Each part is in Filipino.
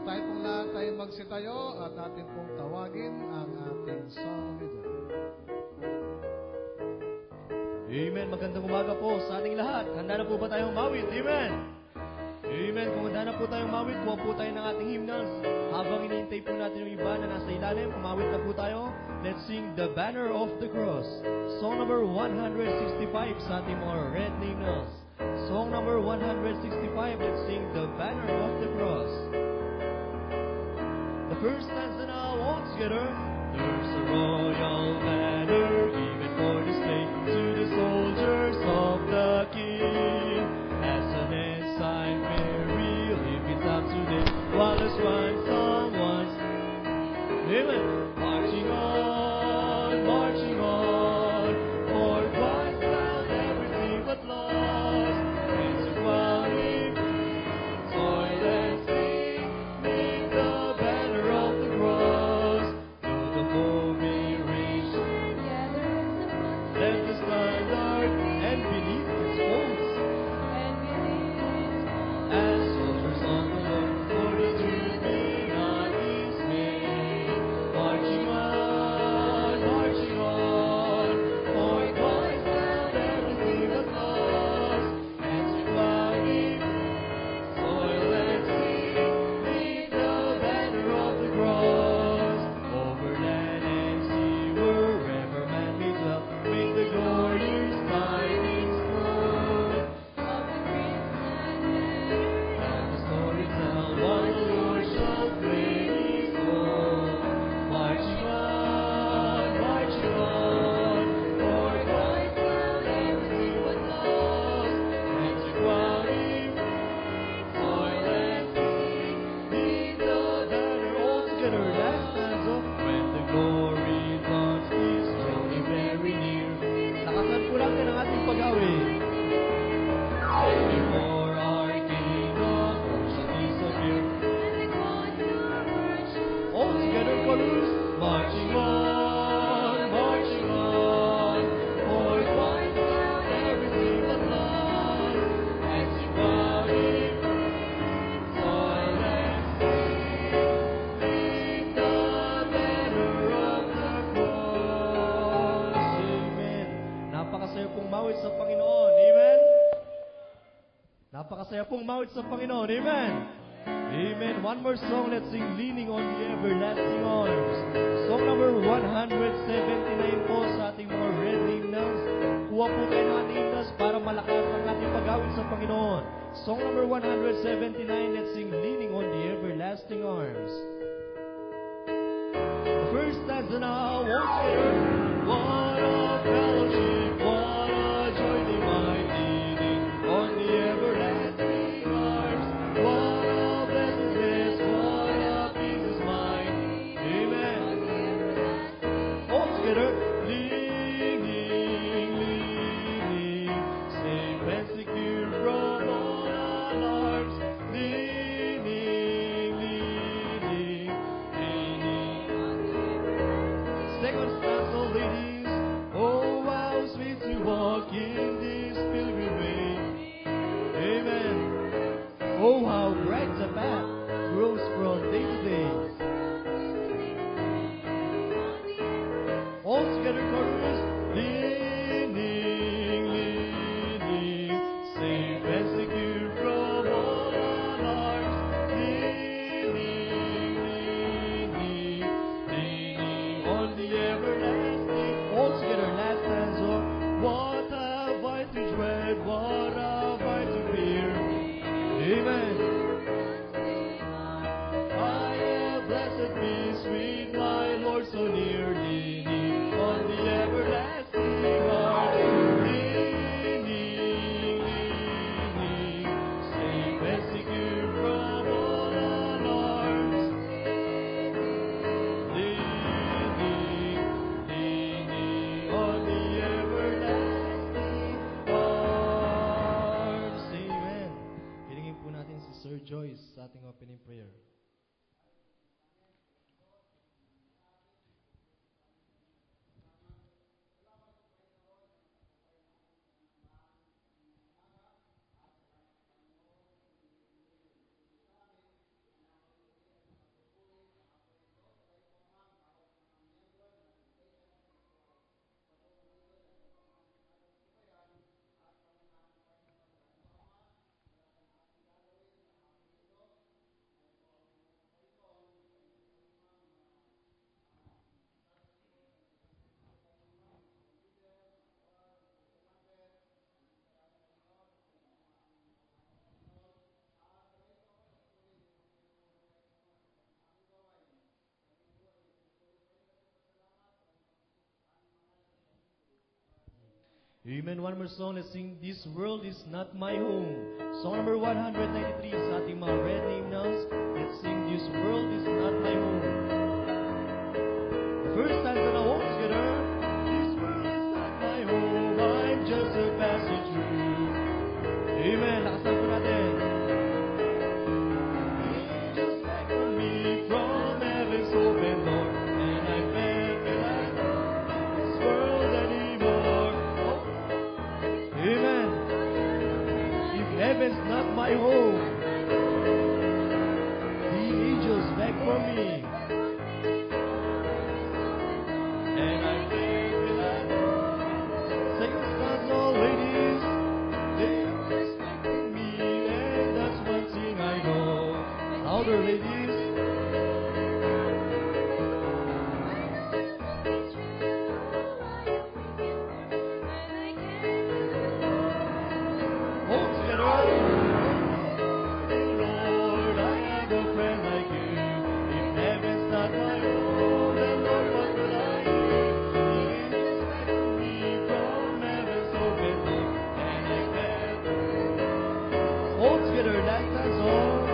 tayo pong lahat ay magsitayo at atin pong tawagin ang ating song leader. Amen. Magandang umaga po sa ating lahat. Handa na po ba tayong mawit? Amen. Amen. Kung handa na po tayong mawit, kuha po tayo ng ating hymnals. Habang iniintay po natin yung iba na nasa ilalim, umawit na po tayo. Let's sing The Banner of the Cross. Song number 165 sa ating mga red hymnals. Song number 165, let's sing The Banner of the Cross. The first stanza now, all together. There's a royal banner given for display to the soldiers of the King. As an ensign merry, lift it up today, while the swine someone's amen. Marching on, marching on, for Christ found everything but lost. And to crown him, toil and sing, make the banner of the cross. Though the foe may rage, let the standard and beneath its folds. As soldiers on the Lord, for the truth be not dismayed. Marching on, for Christ found everything but lost. And to crown him, toil and sing, lead the banner of the cross. Over land and sea, wherever man may dwell, make the glorious tidings known. And the story tell what the Lord shall claim his own. Marching on, for Christ found everything but lost. And to crown him, toil and sing, lead the banner all together. Last stanza. When the glory dawns, is drawing very near. Lakasan po natin ang ating pag-awit. Before our King, the foe shall disappear. All together, chorus. Marching on, for Christ found everything but lost. And to crown him, toil and sing, lead the banner of the cross. Amen. Napakasaya pong mawit sa Panginoon. Amen. Napakasaya pong mawit sa Panginoon. Amen. Amen. One more song. Let's sing Leaning on the Everlasting Arms. Song number 179 po sa ating mga red hymnals. Kuha po kayo ng ating hymnals para malakas ang ating pag-awit sa Panginoon. Song number 179. Let's sing Leaning on the Everlasting Arms. The first stanza now, all together. What a fellowship, what a joy divine, leaning on the everlasting arms. What a blessedness, what a peace is mine. Amen. All together. Leaning, safe and secure from all alarms. Leaning. Second stanza, ladies. Oh, how sweet to walk in this pilgrim way. Amen. Oh, how bright the path grows from day to day. All together, chorus. Leaning, safe and secure from all alarms. Leaning on the everlasting. All together, last stanza. What have I to dread? What have I to fear? Amen. I have blessed peace with my Lord so near, leaning on the everlasting arms. Leaning, safe and secure from all alarms. Leaning on the everlasting arms. Amen. Hilingin po natin si Sir Joyce sa ating opening prayer. Amen. One more song. Let's sing This World Is Not My Home. Song number 193 sa ating mga red hymnals. Let's sing This World Is Not My Home. The first stanza na all together. This world is not my home. I'm just a passage through. Amen. Lakasan po natin. Angels beckon me from heaven's open door. And I bet that I know this world anymore. Amen. If heaven's not my home, the angels beg for me. And I think that sing a stanza, ladies. They are expecting me, and that's one thing I know. Louder, ladies. All together. Lord, I have a friend like you. If heaven's not my home, then Lord, what will I do? The angels beckon me from heaven's open door, and I can't. All together, last time song.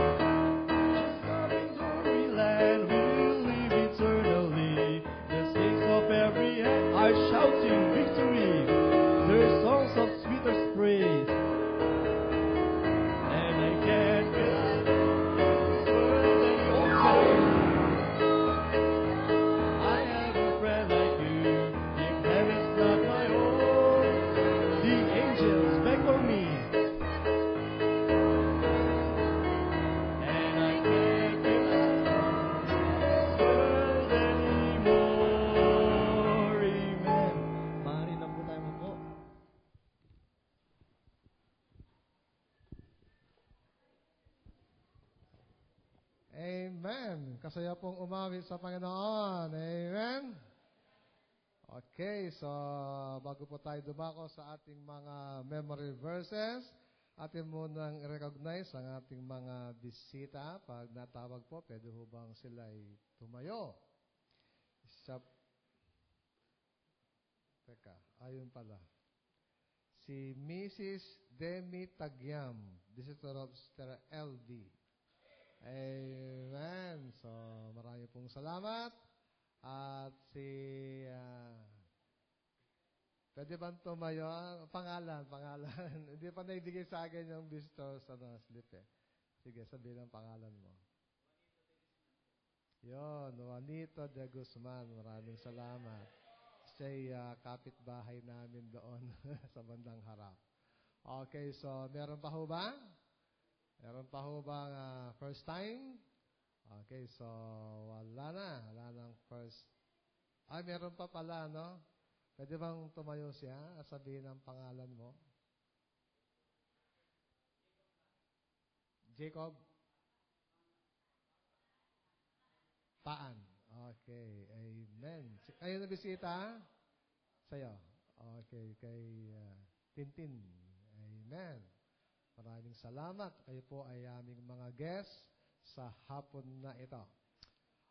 Just up in glory land, we'll live eternally. The saints of every end are shouting victory. Their songs of sweetest praise. And I can't get this world any older. I have a friend like you. If heaven's not my home, the angels beg for me. And I can't get this world anymore. Amen. Maaari na po tayo mapo. Amen. Kasaya pong umawit sa Panginoon. Amen. Okay, so bago po tayo dumako sa ating mga memory verses, atin munang recognize ang ating mga bisita. Pag natawag po, pwede ho bang sila ay tumayo? Teka, ayun pala. Si Mrs. Demi Tagyam, visitor of Sister LD. Amen. So, marami pong salamat. At si, pwede bang tumayo? Pangalan. Hindi pa naibigay sa akin yung visitor sa slip eh. Sige, sabihin ang pangalan mo. Yon, Juanito de Guzman. Maraming salamat. Siya'y kapitbahay namin doon sa bandang harap. Okay, so meron pa ho ba? Meron pa ho bang first time? Okay, so wala na. Wala nang first. Ay, meron pa pala, no? Pwede bang tumayo siya at sabihin ang pangalan mo? Jacob? Paan. Okay, amen. Kayo na bisita? Sa'yo. Okay, kay Tintin. Amen. Maraming salamat. Kayo po ay aming mga guests sa hapon na ito.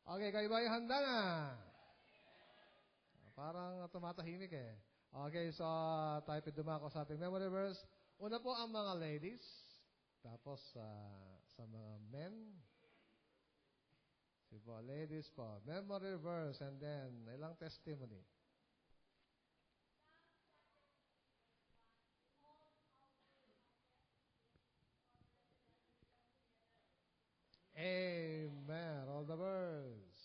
Okay, kayo ba ay handa na? Parang tumatahimik eh. Okay, so tayo dumako sa ating memory verse. Una po ang mga ladies. Tapos sa mga men. Sige po, ladies po. Memory verse and then ilang testimony. Amen. All the verse.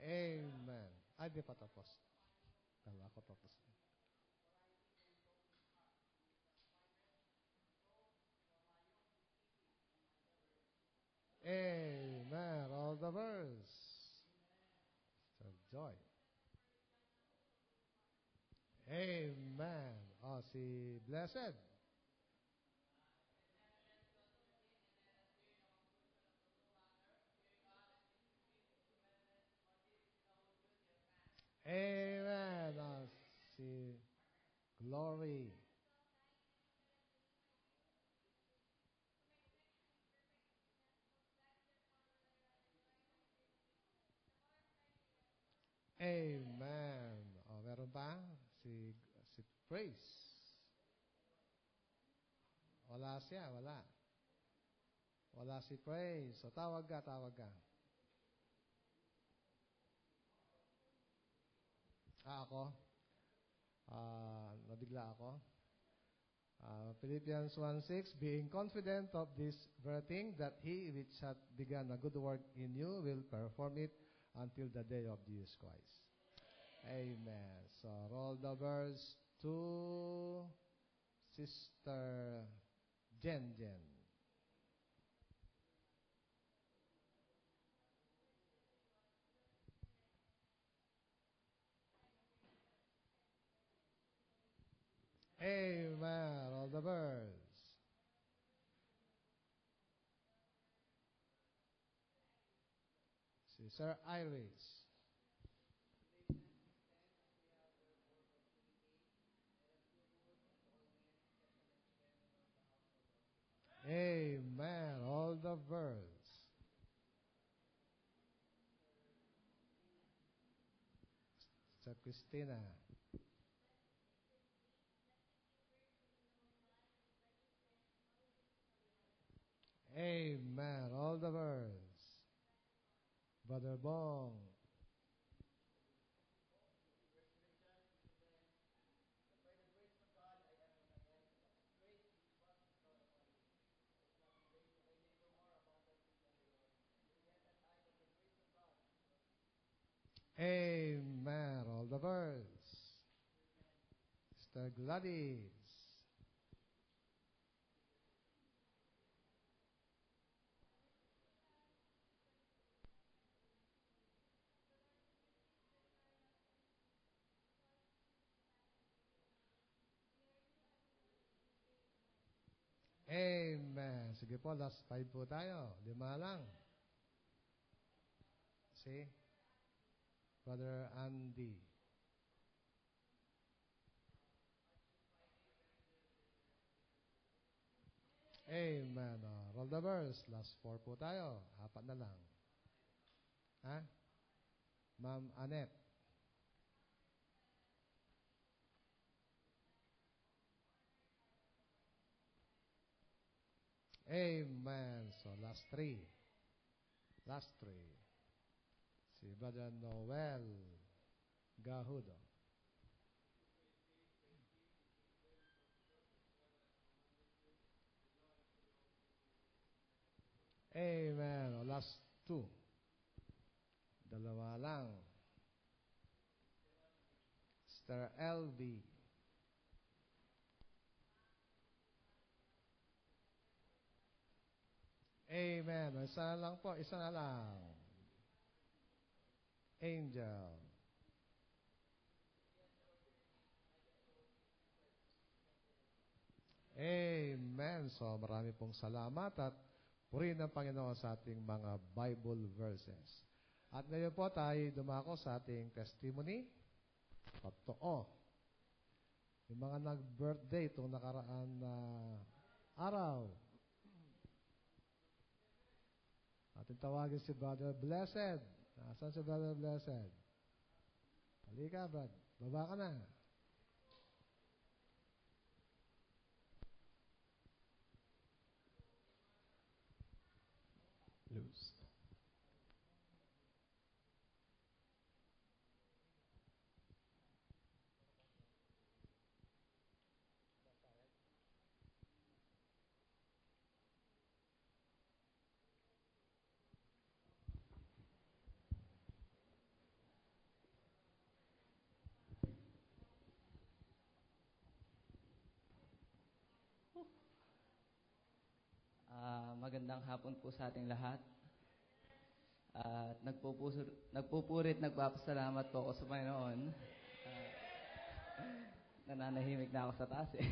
Amen. Ay, di pa tapos. Kala ko tapos. Amen. All the verse. So, joy. Amen. Oh, si Blessed. Amen. Oh, si Lori. Amen. O, meron pa? Si Praise. Wala siya, wala. Wala si Praise. So, tawag ka, tawag ka. Ako? Nabigla ako. Philippians 1:6, being confident of this very thing, that he which hath begun a good work in you will perform it until the day of Jesus Christ. Amen. So, roll the verse to Sister Jen. Amen. All the birds. Sister Iris. Amen. All the birds. Sister Christina. Amen. All the birds. Brother Bong. Amen. All the birds. Sister Gladys. Amen. Sige po, last 5 po tayo. 5 lang. Si Brother Andy. Amen. Roll the verse. Last 4 po tayo. 4 na lang. Ha? Ma'am Annette. Amen. So, last 3. Last 3. Si Brother Noel Gahudo. Amen. Last 2. 2 lang. Sister LB. Amen. Isa lang po. Isa na lang. Angel. Amen. So, marami pong salamat at purihin ng Panginoon sa ating mga Bible verses. At ngayon po tayo dumako sa ating testimony. Totoo. Yung mga nag-birthday itong nakaraan na araw. Ating tawagin si Brother Blessed. Nasaan si Brother Blessed? Halika, Brad. Baba ka na. Loose. Magandang hapon po sa ating lahat. At nagpupurit, nagpapasalamat po ako sa Panginoon. Nananahimik na ako sa taas eh.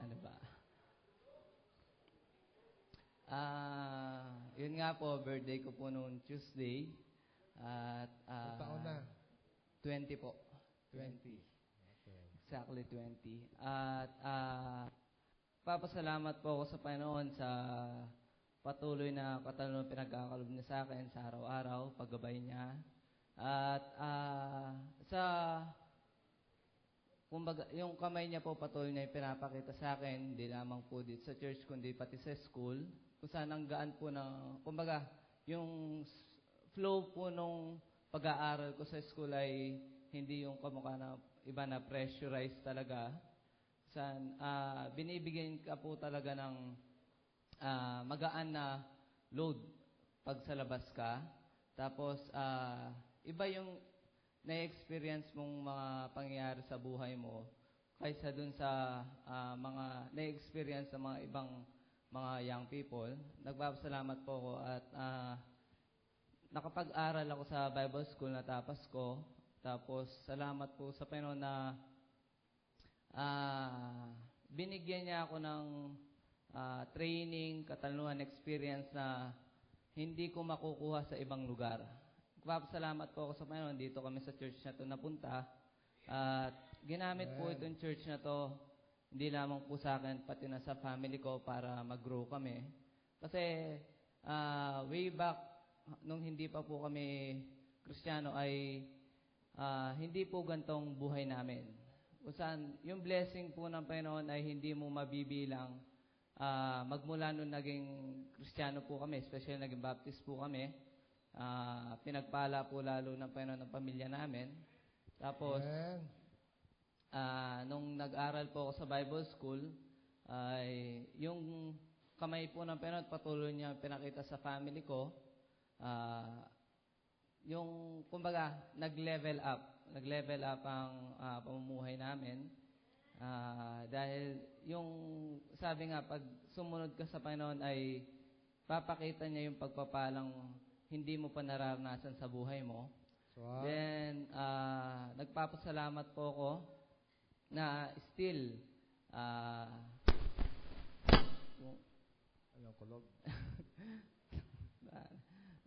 Ano ba? Yun nga po, birthday ko po noon Tuesday. At Taon na? 20 po. 20. Exactly 20. At papasalamat po ako sa Panginoon sa patuloy na katalunong pinagkakaloob niya sa akin sa araw-araw, paggabay niya. At kumbaga, yung kamay niya po patuloy na pinapakita sa akin, hindi lamang po dito sa church, kundi pati sa school, kung saan ang gaan po ng, kumbaga, yung flow po nung pag-aaral ko sa school ay hindi yung kamukha na iba na pressurized talaga. Saan binibigyan ka po talaga ng magaan na load pag sa labas ka. Tapos, iba yung na-experience mong mga pangyayari sa buhay mo kaysa dun sa mga na-experience sa mga ibang mga young people. Nagpapasalamat po ako at nakapag-aral ako sa Bible School, natapos ko. Tapos, salamat po sa Panginoon na binigyan niya ako ng training, katanungan, experience na hindi ko makukuha sa ibang lugar. Nagpapasalamat po ako sa Panginoon. Dito kami sa church na to napunta. At ginamit po itong church na to, hindi lamang po sa akin, pati na sa family ko para mag-grow kami. Kasi way back, nung hindi pa po kami Kristiyano, ay hindi po gantong buhay namin. Kung saan, yung blessing po ng Panginoon ay hindi mo mabibilang. Magmula nung naging Kristiyano po kami, especially naging Baptist po kami, pinagpala po lalo ng Panginoon ng pamilya namin. Tapos, nung nag-aral po ako sa Bible School, ay yung kamay po ng Panginoon patuloy niya pinakita sa family ko, yung, kumbaga, nag-level up ang pamumuhay namin. Dahil yung, sabi nga, pag sumunod ka sa Panginoon ay papakita niya yung pagpapalang hindi mo pa nararanasan sa buhay mo. Wow. Then, nagpapasalamat po ako na still, Anong kulog?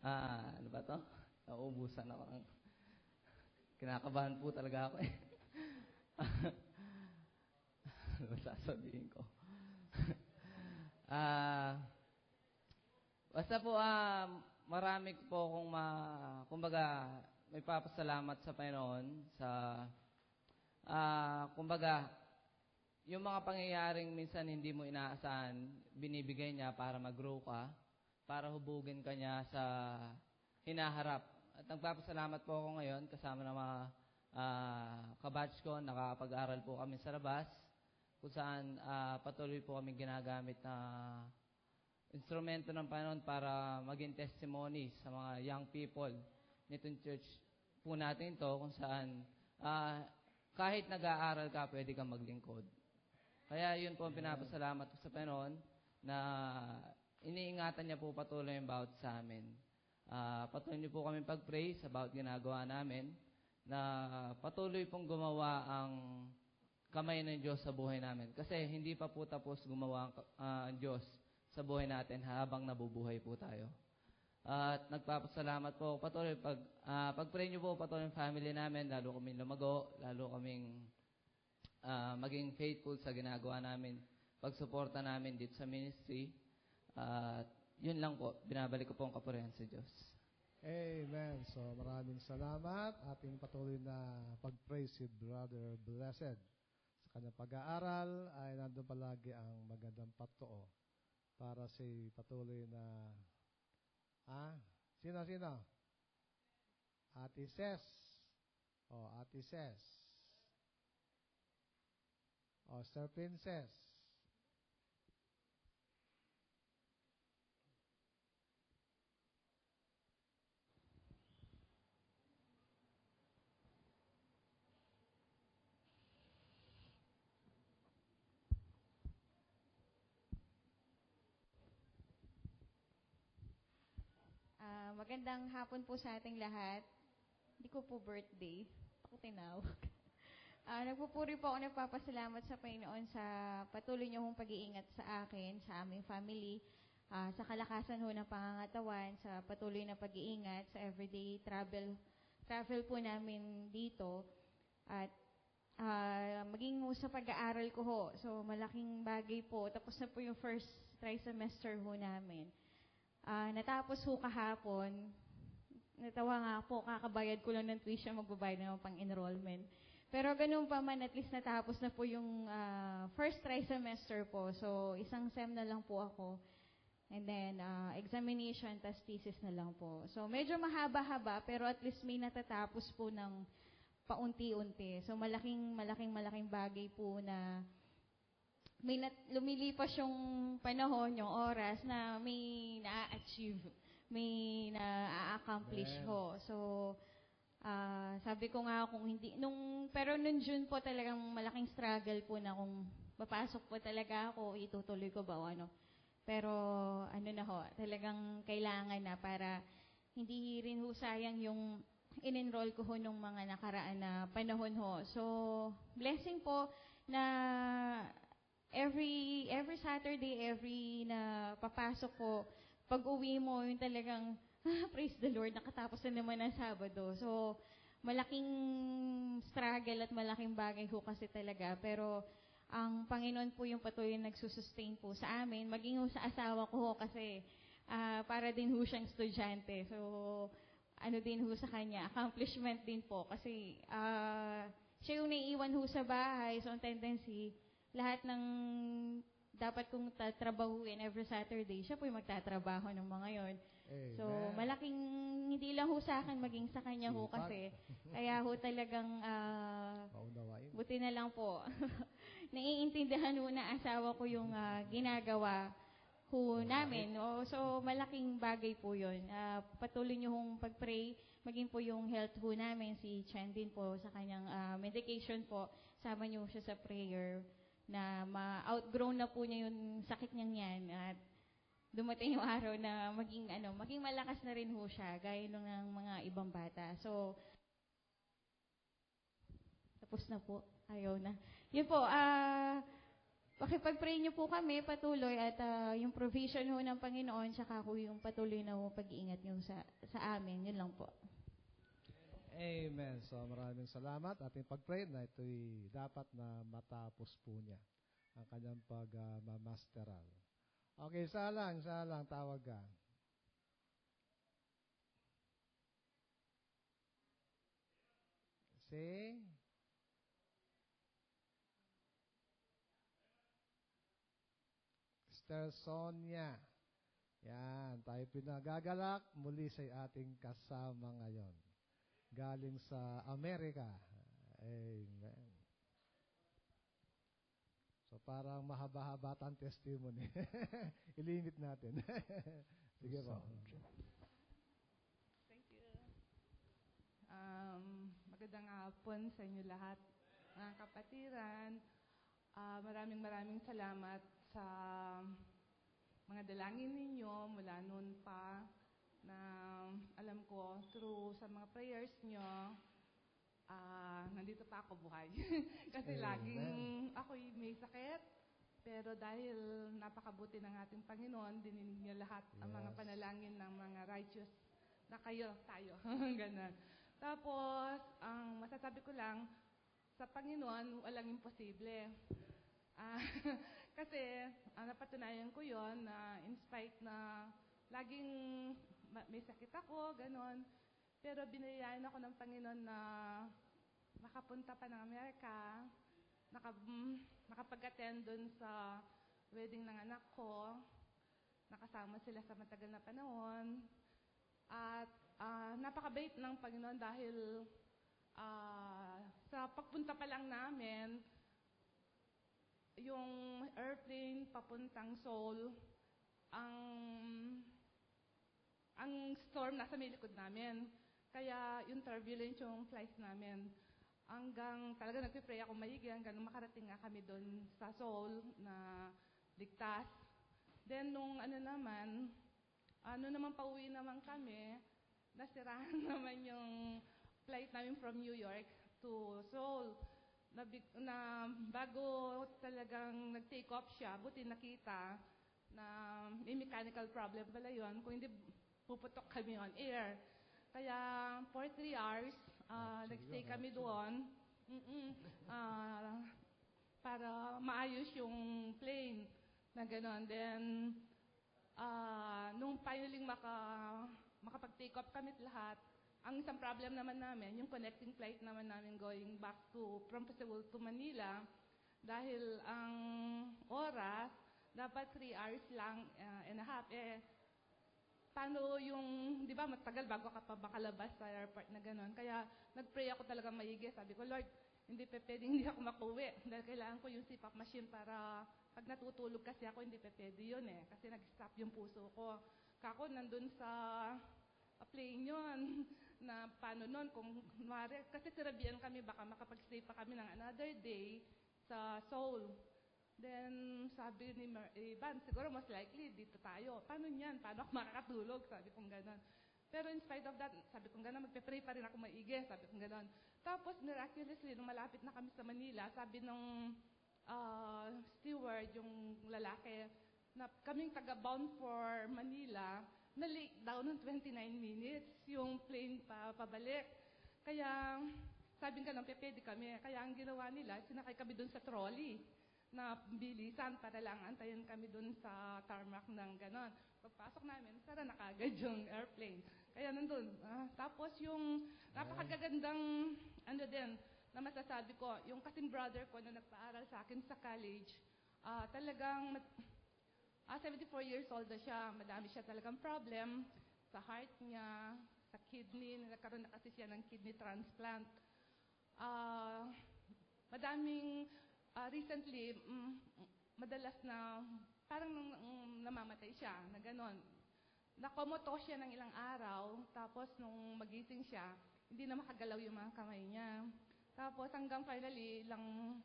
ano ba to? Nauubusan ako. Kinakabahan po talaga ako eh. Ano ba sasabihin ko? Basta po, marami po akong kumbaga, may papasalamat sa Panginoon sa, kumbaga, yung mga pangyayaring minsan hindi mo inaasahan, binibigay niya para mag-grow ka, para hubugin ka niya sa hinaharap. At nagpapasalamat po ako ngayon, kasama ng mga kabatch ko, nakapag-aral po kami sa labas, kung saan patuloy po kami ginagamit na instrumento ng Panginoon para maging testimony sa mga young people nitong church po natin to, kung saan kahit nag-aaral ka, pwede kang maglingkod. Kaya yun po ang pinapasalamat ko sa Panginoon na iniingatan niya po patuloy yung bawat sa amin. Patuloy niyo po kami pag-pray sa bawat ginagawa namin na patuloy pong gumawa ang kamay ng Diyos sa buhay namin. Kasi hindi pa po tapos gumawa ang Diyos sa buhay natin habang nabubuhay po tayo. At nagpapasalamat po patuloy pag-pray niyo po patuloy yung family namin, lalo kaming lumago, lalo kaming maging faithful sa ginagawa namin, pagsuporta namin dito sa ministry. At yun lang po, binabalik ko po ang kapurihan sa Diyos. Amen. So maraming salamat. Ating patuloy na pag-pray si Brother Blessed. Sa kanyang pag-aaral ay nandun palagi ang magandang patoo para sa patuloy na sino? Ate Ses. Ate Ses. Sir Princess. Magandang hapon po sa ating lahat. Hindi ko po birthday. Ako tinawag. Nagpupuri po ako, nagpapasalamat sa Panginoon sa patuloy niyo hong pag-iingat sa akin, sa aming family, sa kalakasan ho ng pangangatawan, sa patuloy na pag-iingat, sa everyday travel po namin dito. At maging sa pag-aaral ko ho. So, malaking bagay po. Tapos na po yung first trimester ho namin. Natapos ho kahapon. Natawa nga po, kakabayad ko lang ng tuition, magbabayad na pang enrollment. Pero ganun pa man, at least natapos na po yung first trimester po. So, isang sem na lang po ako. And then, examination, tas thesis na lang po. So, medyo mahaba-haba, pero at least may natatapos po ng paunti-unti. So, malaking bagay po na may lumilipas yung panahon, yung oras na may na-achieve, may na-accomplish ho. So, sabi ko nga kung hindi, pero nung June po talagang malaking struggle po na kung papasok po talaga ako, itutuloy ko ba o ano. Pero ano na ho, talagang kailangan na para hindi rin ho sayang yung in-enroll ko ho nung mga nakaraan na panahon ho. So, blessing po na every Saturday, every na papasok ko, pag uwi mo, yung talagang, praise the Lord, nakatapos na naman ang Sabado. So, malaking struggle at malaking bagay ho kasi talaga. Pero, ang Panginoon po yung patuloy nagsusustain po sa amin. Maging ho sa asawa ko ho kasi para din ho siyang estudyante. So, ano din ho sa kanya, accomplishment din po. Kasi siya yung naiiwan ho sa bahay. So, ang tendency, lahat ng dapat kong tatrabahuin every Saturday, siya po yung magtatrabaho ng mga yon. So, malaking, hindi lang ho sa akin, maging sa kanya ho kasi. Kaya ho talagang, buti na lang po. Naiintindihan ho na asawa ko yung ginagawa ho namin. So, malaking bagay po yun. Patuloy nyo hong pag-pray, maging po yung health ho namin, si Chen din po sa kanyang medication po, sama nyo siya sa prayer na ma-outgrown na po niya yung sakit niyang yan at dumating yung araw na maging malakas na rin ho siya, gaya nung ng mga ibang bata. So, tapos na po. Ayaw na. Yun po, pakipag-pray niyo po kami patuloy at yung provision ho ng Panginoon, tsaka ho yung patuloy na ho pag-iingat niyo sa amin. Yun lang po. Amen. So, maraming salamat. Ating pag-pray na ito'y dapat na matapos po niya ang kanyang pag-masteral. Okay, isa lang, tawag ka. Si? Sister Sonia. Yan, tayo pinagagalak muli sa ating kasama ngayon. Galing sa Amerika. Amen. So, parang mahaba-haba ang testimony. Ilimit natin. Sige po. Thank you. Magandang hapon sa inyo lahat, mga kapatiran. Maraming salamat sa mga dalangin ninyo mula noon pa na alam ko through sa mga prayers nyo, nandito pa ako buhay. Kasi laging ako'y may sakit. Pero dahil napakabuti ng ating Panginoon, dininig niya lahat ang mga panalangin ng mga righteous na tayo. Ganun. Tapos, ang masasabi ko lang, sa Panginoon, walang imposible. Kasi, napatunayan ko yon na in spite na laging may sakit ako, ganun. Pero binayaan ako ng Panginoon na makapunta pa ng Amerika, nakapag-attend dun sa wedding ng anak ko, nakasama sila sa matagal na panahon, at napakabait ng Panginoon dahil sa pagpunta pa lang namin, yung airplane papuntang Seoul, ang storm nasa may likod namin. Kaya yung turbulent yung flight namin. Hanggang talaga nagpipray ako maigi hanggang makarating nga kami doon sa Seoul na ligtas. Then nung pauwi naman kami, nasirahan naman yung flight namin from New York to Seoul. Na bago talagang nag-take off siya, buti nakita na may mechanical problem pala yun. Kung hindi, puputok kami on air. Kaya for 3 hours, nag-stay kami doon. Mm-mm. Para maayos yung plane na gano'n. Then, nung finally makapag-take off kami lahat, ang isang problem naman namin, yung connecting flight naman namin going back from Cebu to Manila, dahil ang oras, dapat 3 hours lang and a half. Paano yung, di ba, matagal bago ka pa makalabas sa airport na gano'n. Kaya nag-pray ako talaga maigi. Sabi ko, Lord, hindi pwede, hindi ako makuwi. Dahil kailangan ko yung CPAP machine para pag natutulog kasi ako, hindi pwede yun Kasi nag-stop yung puso ko. Kako, nandun sa plane yun. Na paano nun, kung mare, kasi sirabihan kami, baka makapag-stay pa kami ng another day sa Seoul. Then, sabi ni Van, siguro most likely, dito tayo. Paano niyan? Paano ako makakatulog? Sabi kong gano'n. Pero in spite of that, sabi kong gano'n, magpe-pray pa rin ako maigi. Sabi kong gano'n. Tapos, miraculously, nung malapit na kami sa Manila, sabi nung steward, yung lalaki, na kaming taga-bound for Manila, na-late daw ng 29 minutes yung plane pabalik. Kaya, sabi nga nang pwede kami. Kaya ang ginawa nila, sinakay kami dun sa trolley na bilisan para lang antayin kami dun sa tarmac ng ganon. Pagpasok namin, sara na kagad yung airplane. Kaya nandun. Tapos yung napakagagandang na masasabi ko, yung kasing brother ko na nagpaaral sa akin sa college, talagang 74 years old na siya. Madami siya talagang problem sa heart niya, sa kidney. Nagkaroon na kasi siya ng kidney transplant. Madaming recently, madalas na parang namamatay siya na gano'n. Nakomoto siya ng ilang araw, tapos nung magising siya, hindi na makagalaw yung mga kamay niya. Tapos hanggang finally, ilang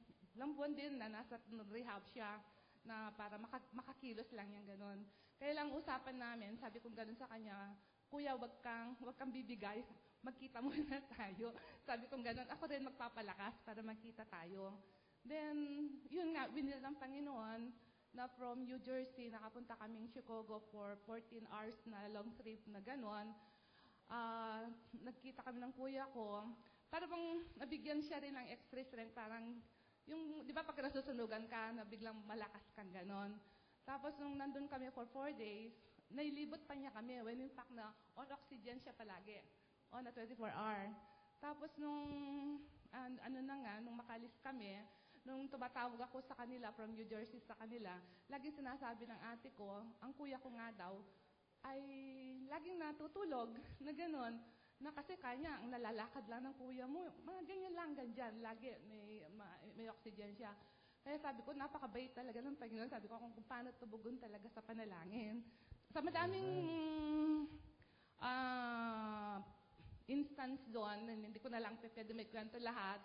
buwan din na nasa rehab siya na para makakilos lang yung gano'n. Kaya lang usapan namin, sabi kong gano'n sa kanya, Kuya, wag kang bibigay, magkita muna tayo. Sabi kong gano'n, ako rin magpapalakas para magkita tayo. Then, yun nga, winil ng Panginoon na from New Jersey, nakapunta kaming Chicago for 14 hours na long trip na gano'n. Nagkita kami ng kuya ko. Para bang nabigyan siya rin ng extra strength, parang yung, di ba pag nasusunugan ka, na biglang malakas kang gano'n. Tapos nung nandun kami for 4 days, nailibot pa niya kami, when in fact na on oxygen siya palagi, on a 24-hour. Tapos nung, nung makalis kami, nung tumatawag ako sa kanila, from New Jersey sa kanila, laging sinasabi ng ate ko, ang kuya ko nga daw, ay laging natutulog na gano'n. Na kasi kanya, ang nalalakad lang ng kuya mo, mga ganyan lang, ganyan, lagi may oxygen siya. Kaya sabi ko, napakabait talaga ng Panginoon. Sabi ko, kung paano tubugon talaga sa panalangin. Sa madaming instance doon, hindi ko na lang pwede may kwento lahat,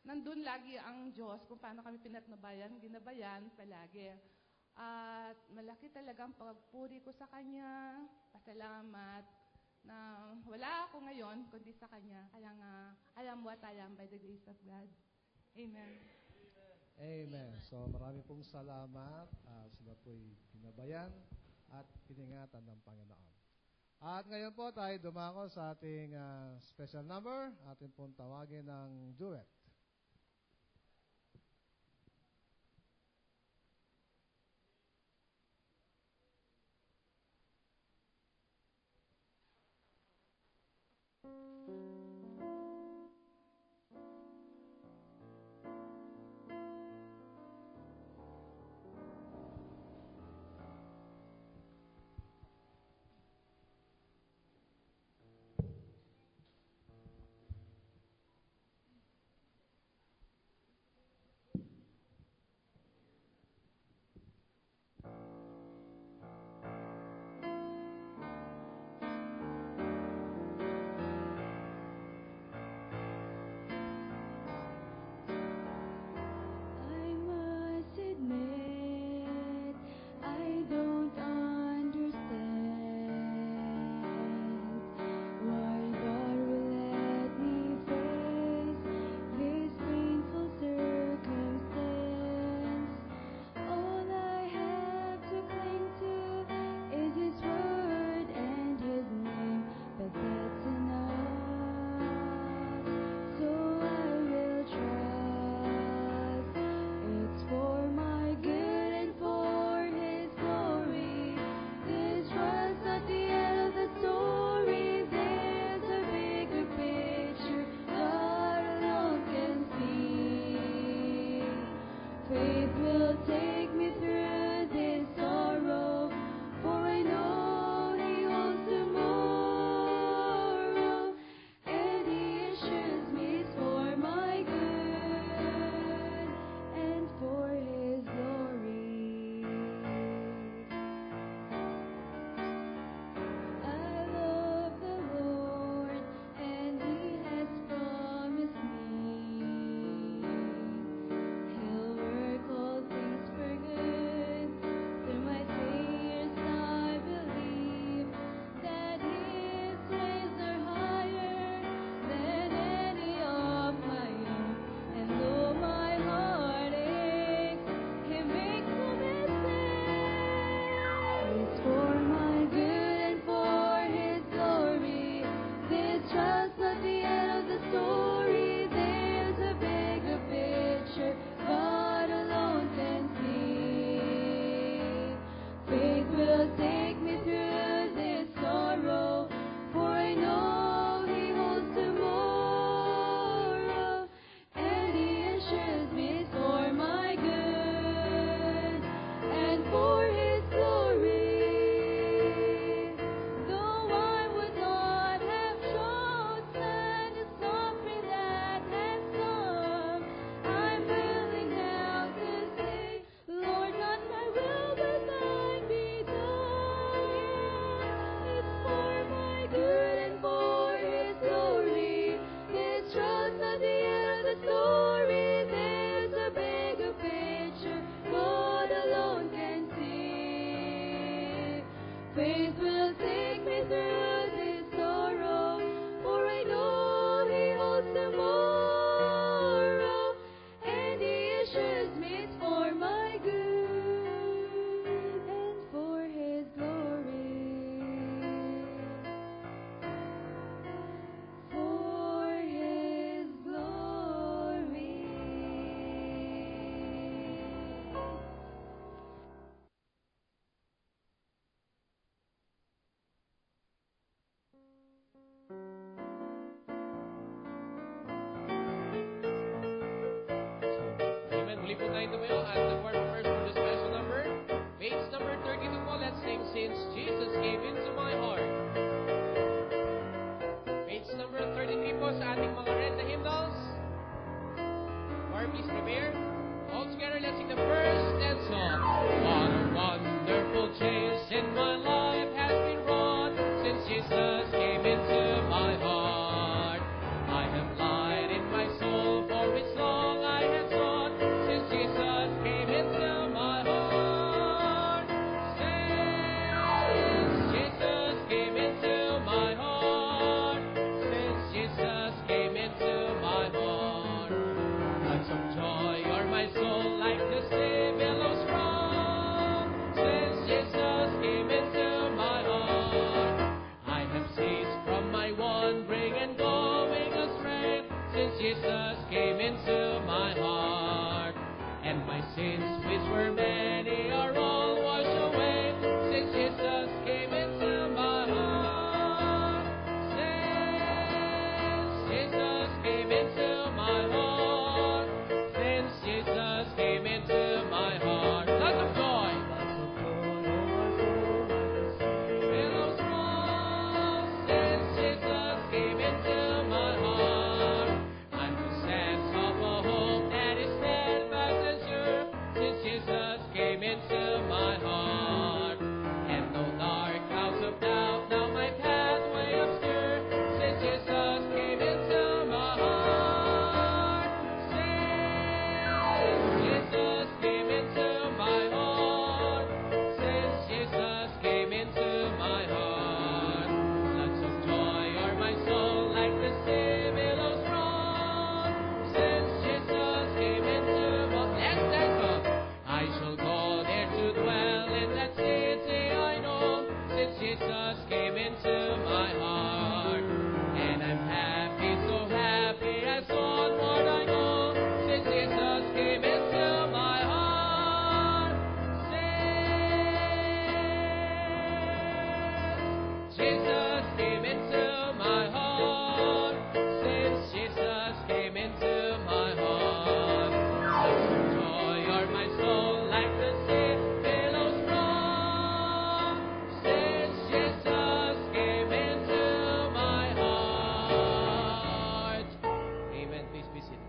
nandun lagi ang Diyos kung paano kami ginabayan palagi. At malaki talagang pagpuri ko sa Kanya, pasalamat, na wala ako ngayon kundi sa Kanya. Kaya nga, I am what I am by the grace of God. Amen. Amen. So marami pong salamat. Sila po'y ginabayan at piningatan ng Panginoon. At ngayon po tayo dumako sa ating special number. Atin pong tawagin ng duet. Muli po tayo tumayo at nag-performers for the special number. Page number 32 po, let's sing Since Jesus Came Into My Heart. Page number 33 po sa ating mga red na hymnals. Choir, please prepare. All together, let's sing the first and song. What a wonderful change in my life has been wrought since Jesus came into my heart. I have light in my soul, for it's long I have sought, since Jesus came into my heart. Since Jesus came into my heart, since Jesus came into my heart, lots of joy o'er my soul like the sea billows run. Since Jesus came into my heart, I have ceased from my wandering and going astray. Since Jesus came into my heart, and my sins which were many are all washed away. Since Jesus came into my heart, since Jesus came into my heart, since Jesus came into my heart, lots of joy. Billows roll, since Jesus came into my heart. I'm the sense of a hope that is steadfast and sure, since Jesus came into my heart. And no dark clouds of doubt now my pathway obscure, since Jesus came into my heart. Since Jesus came into my heart, since Jesus came into my heart, lots of joy o'er my soul like the sea billows run. Since Jesus came into my I shall go there to dwell in that city I know, since Jesus came into my heart. And I'm happy, so happy as onward I go, since Jesus came into my heart. Since Jesus came into my heart, since Jesus came into my heart, lots of joy o'er my soul like the sea billows run. Since Jesus came into my heart. Amen. Please be seated.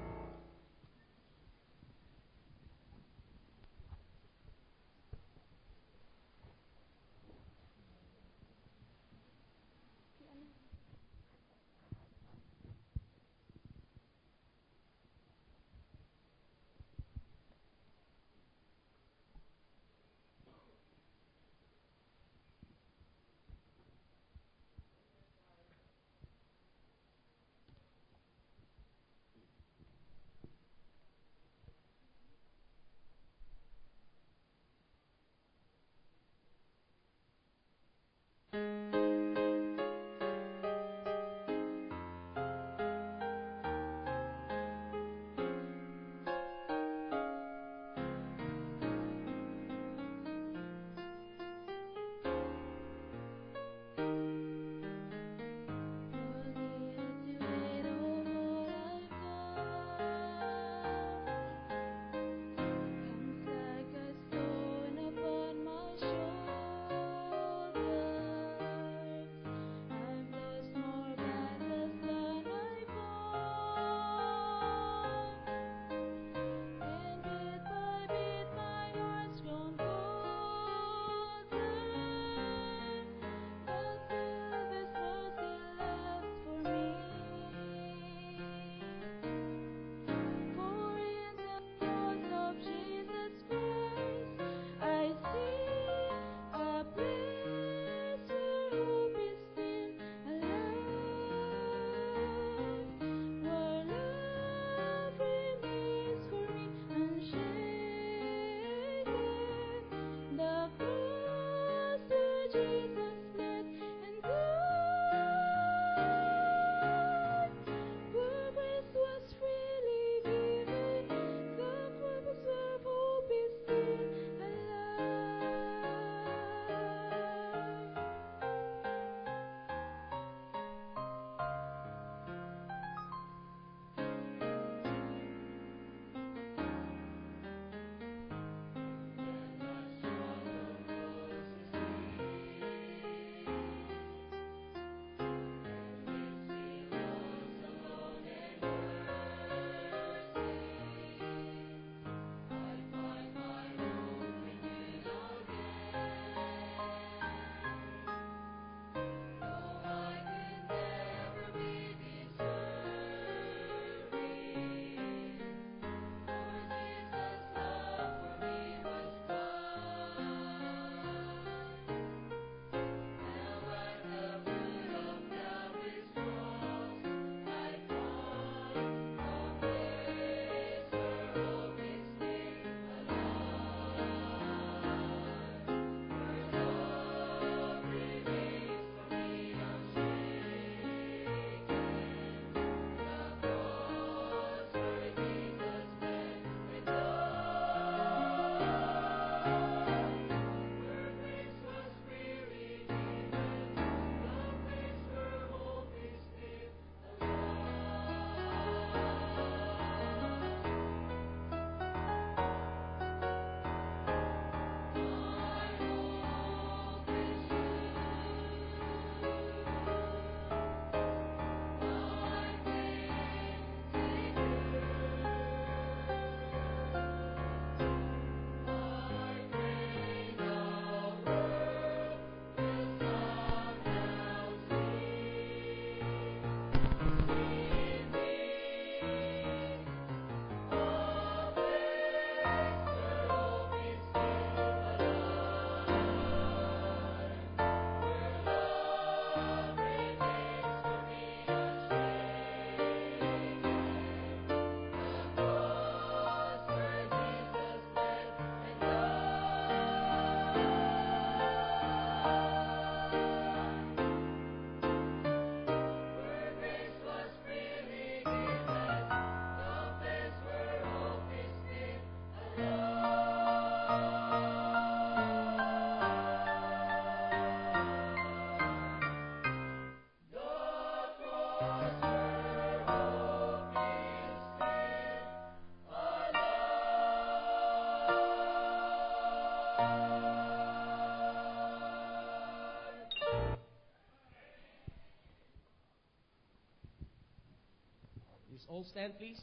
all stand, please.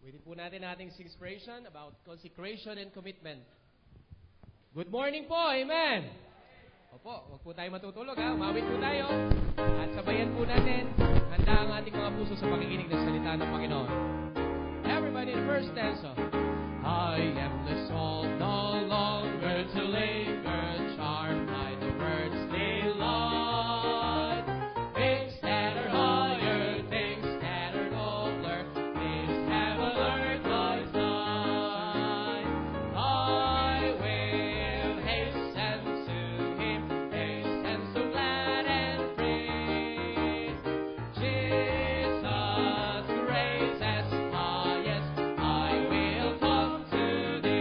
Waitin po natin ating inspiration about consecration and commitment. Good morning po, amen! Opo, huwag po tayo matutulog ha, umawit po tayo. At sabayan po natin, handa ang ating mga puso sa pakikinig ng salita ng Panginoon. Everybody in the first stanza. I am the salt, no longer to linger, charmed by the words delight. Things that are higher, things that are nobler, things have alert my sight. I will hasten to Him, hasten so glad and free. Jesus, grace as highest, I will come to Thee.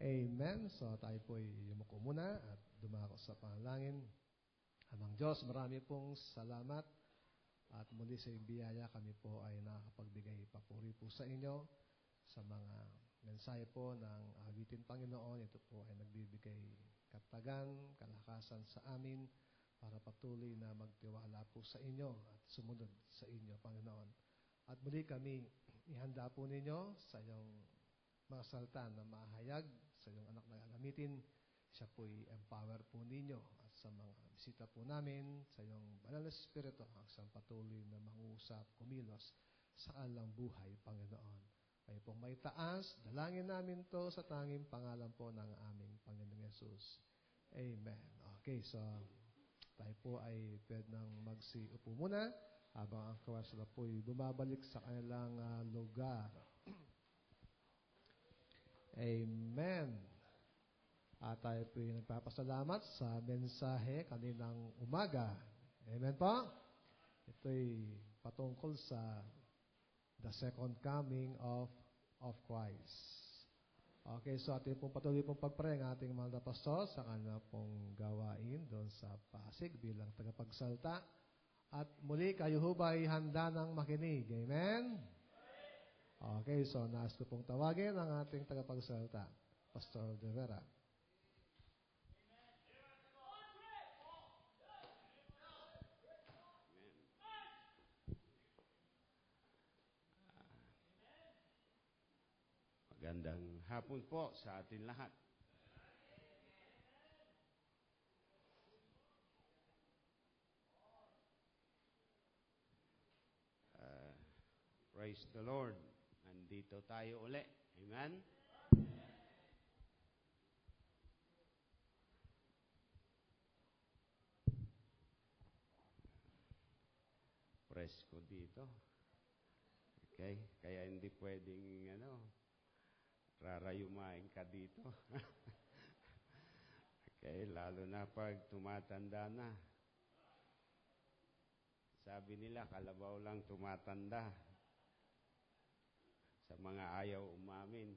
Amen. So tayo po ay yumuko muna at dumako sa panalangin. Amang Diyos, marami pong salamat at muli sa iyong biyaya kami po ay nakakapagbigay papuri po sa inyo sa mga mensahe po ng awitin Panginoon. Ito po ay nagbibigay katagan, kalakasan sa amin para patuloy na magtiwala po sa inyo at sumunod sa inyo, Panginoon. At muli kami ihanda po ninyo sa iyong mga salita na mahayag sa iyong anak na gagamitin. Siya po i-empower po ninyo at sa mga bisita po namin sa iyong banal na Espiritu ang patuloy na mangusap, kumilos sa kanilang buhay, Panginoon. Kayo pong may taas, dalangin namin to sa tanging pangalan po ng aming Panginoong Yesus. Amen. Okay, so tayo po ay pwede nang magsiupo muna habang ang kawasala po ay bumabalik sa kanilang lugar. Amen. At tayo po ay nagpapasalamat sa mensahe kaninang umaga. Amen po? Ito'y patungkol sa the second coming of Christ. Okay, so ating pong patuloy pong pagpray ang ating mga pastor sa kanya pong gawain doon sa Pasig bilang tagapagsalta. At muli kayo ho ba ay handa ng makinig? Amen? Okay, so nais ko pong tawagin ang ating tagapagsalta, Pastor De Vera. Magandang hapon po sa atin lahat. Praise the Lord. Nandito tayo uli. Amen? Presko dito. Okay? Kaya hindi pwedeng, rarayumain ka dito. Okay, lalo na pag tumatanda na. Sabi nila, kalabaw lang tumatanda. Sa mga ayaw umamin.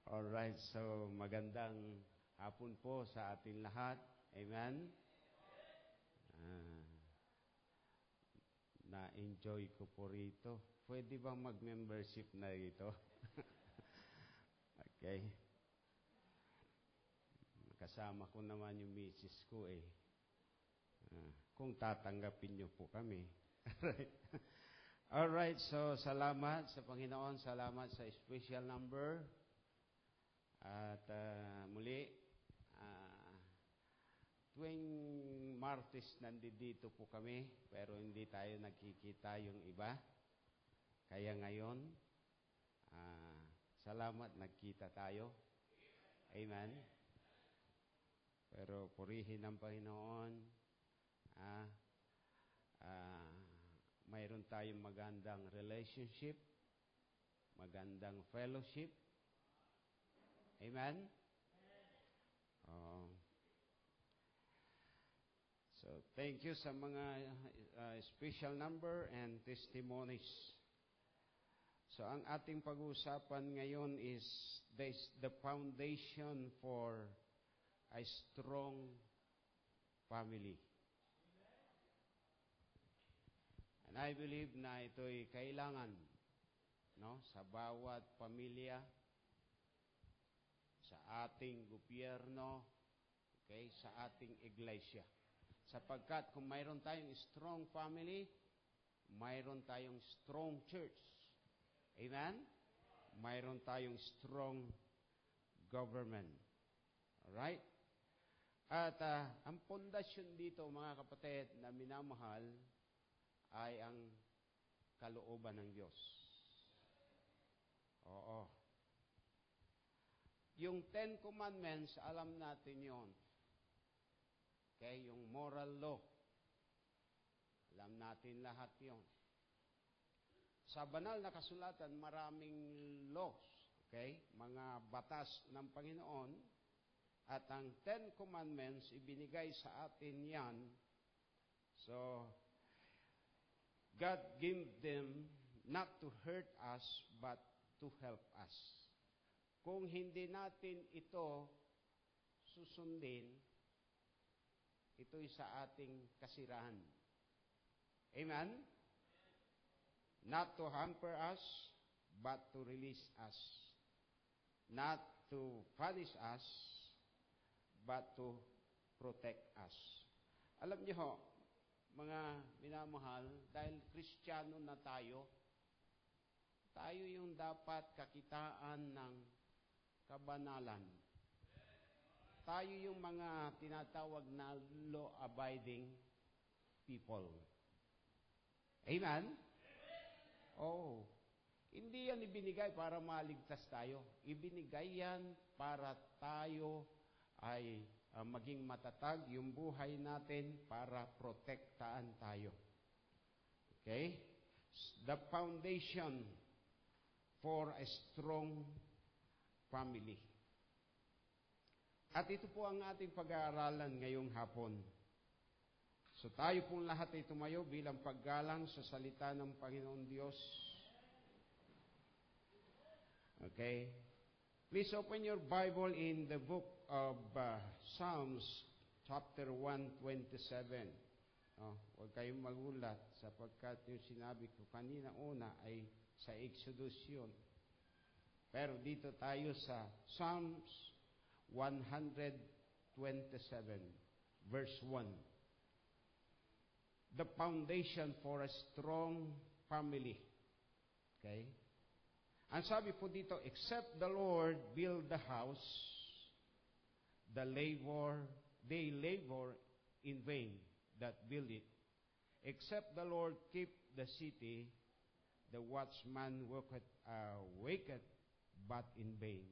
Alright, so magandang hapon po sa atin lahat. Amen? Na-enjoy ko po rito. Pwede bang mag-membership na rito? Okay. Kasama ko naman yung misis ko eh. Kung tatanggapin niyo po kami. Alright, so salamat sa Panginoon. Salamat sa special number. At muli, tuwing Martes nandito po kami, pero hindi tayo nagkikita yung iba. Kaya ngayon, salamat, nagkita tayo. Amen. Pero purihin ang Panginoon. Mayroon tayong magandang relationship, magandang fellowship. Amen. So, thank you sa mga special number and testimonies. So, ang ating pag-uusapan ngayon is the foundation for a strong family. And I believe na ito'y kailangan, sa bawat pamilya, sa ating gobyerno, okay, sa ating iglesia. Sapagkat kung mayroon tayong strong family, mayroon tayong strong church. Amen? Mayroon tayong strong government. Alright? At ang pundasyon dito, mga kapatid, na minamahal, ay ang kalooban ng Diyos. Oo. Yung Ten Commandments, alam natin yon. Okay? Yung moral law. Alam natin lahat yon. Sa banal na kasulatan, maraming laws. Okay? Mga batas ng Panginoon. At ang Ten Commandments, ibinigay sa atin yan. So, God gave them not to hurt us, but to help us. kung hindi natin ito susundin, ito'y sa ating kasirahan. Amen? Not to hamper us, but to release us. Not to punish us, but to protect us. Alam niyo ho, mga minamahal, dahil Kristiyano na tayo yung dapat kakitaan ng kabanalan. Tayo yung mga tinatawag na law-abiding people. Amen? Oh, hindi yan ibinigay para maligtas tayo. Ibinigay yan para tayo ay maging matatag yung buhay natin para protektaan tayo. Okay? The foundation for a strong family. At ito po ang ating pag-aaralan ngayong hapon. So tayo pong lahat ay tumayo bilang paggalang sa salita ng Panginoon Diyos. Okay? Please open your Bible in the book of Psalms, chapter 127. Huwag kayong magulat sapagkat yung sinabi ko kanina una ay sa Exodus yun. Pero dito tayo sa Psalms 127, verse 1. The foundation for a strong family. Okay? Ang sabi po dito, except the Lord build the house, they labor in vain that build it. Except the Lord keep the city, the watchman waketh but in vain.